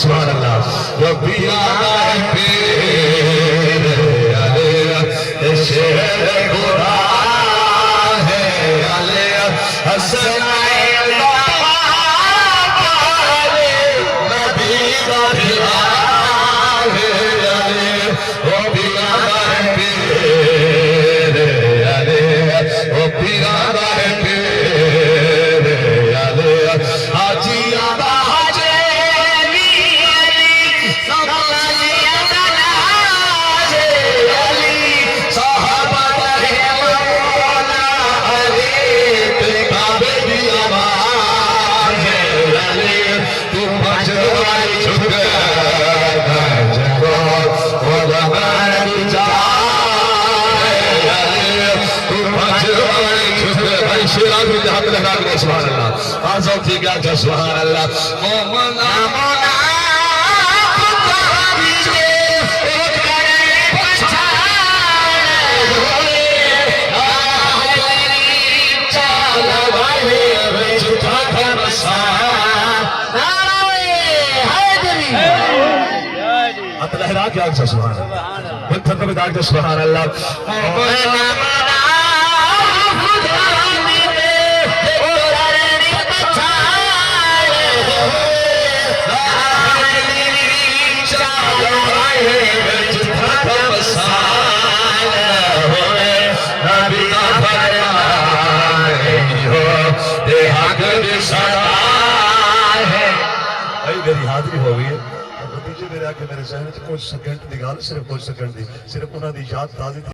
सुभान अल्लाह। रब्बी आला पीर अले शेर खुदा है अले हसन नबी का फिदा है अले रब्बी आला पीर अले रब्बी आला पीर अले हाजी आला सुभान अल्लाह आज़म थी क्या सुभान अल्लाह मोमना मोना लहरा क्या सुभान अल्लाह सुभान अल्लाह मेरी हाजिरी हो गई है भतीजे मेरे आके मेरे सहन कुछ सेकंड की गल सिर्फ कुछ सेकंड की सिर्फ उन्होंने याद ताज़ी